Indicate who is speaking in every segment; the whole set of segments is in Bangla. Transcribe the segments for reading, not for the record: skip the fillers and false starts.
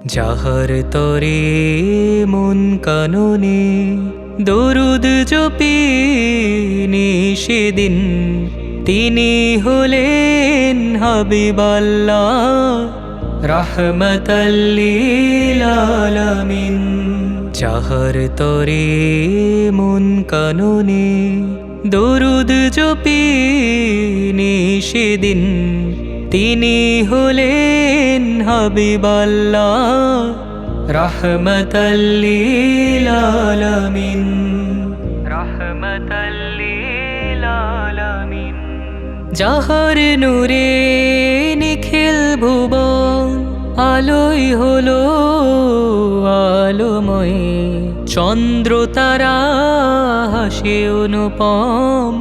Speaker 1: যাহার তরে মন কাননে দরুদ জপিনি সেদিন, তিনি হলেন হাবিবাল্লাহ রাহমাতাল লিল আলামিন। যাহার তরে মন কাননে দরুদ জপিনি সেদিন, তিনি হলেন হাবিবাল্লাহ রাহমাতাল লিল আলামিন। রাহমাতাল লিল আলামিন। যাহার নূরে নিখিল ভুবন আলোই হলো আলোময়, চন্দ্র তারা হাসে অনুপম,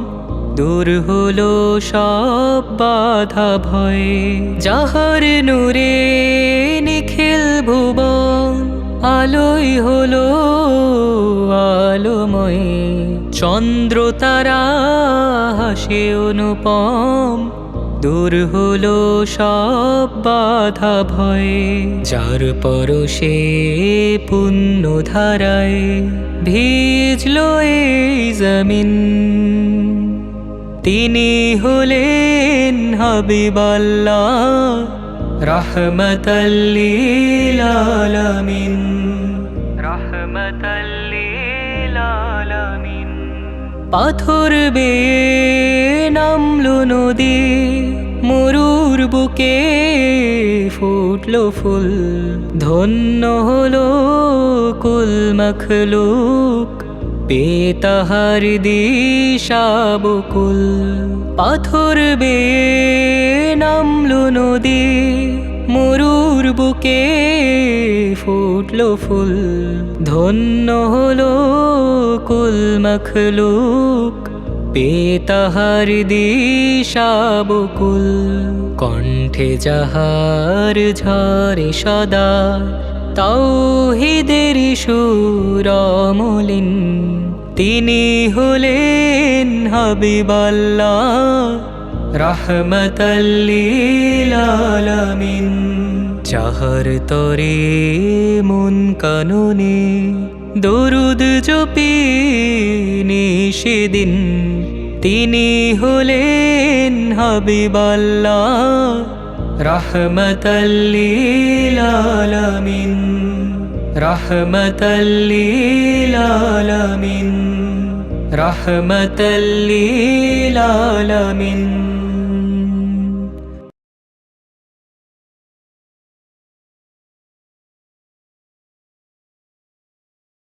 Speaker 1: দূর হলো সব বাধা ভয়। যাহার নূরে নিখিল ভুবন আলোই হলো আলোময়, চন্দ্র তারা হাসে অনুপম, দূর হলো সব বাধা ভয়। যার পরশে পুণ্য ধারায় ভিজলো এই জমিন, তিনি হলেন হাবিবাল্লাহ রাহমাতাল লিল আলামিন। রাহমাতাল লিল আলামিন। পাথর বেয়ে নামলো নদী, মরুর বুকে ফুটলো ফুল, ধন্য হলো কুল মখলুক পেয়ে তাহার দিশা বকুল। পাথর বেয়ে নামলো নদী, মরুর বুকে ফুটলো ফুল, ধন্য হলো কুল মখলুক পেয়ে তাহার দিশা বকুল। কণ্ঠে যাহার ঝরে সদা তাওহীদের সুর মলিন, তিনি হলেন হাবিবাল্লাহ রাহমাতাল লিল আলামিন। যাহার তরে মন কাননে দরুদ জপিনি সেদিন, তিনি হলেন হাবিবাল্লাহ রাহমাতাল লিল আলামিন। রাহমাতাল লিল আলামিন। রাহমাতাল লিল আলামিন।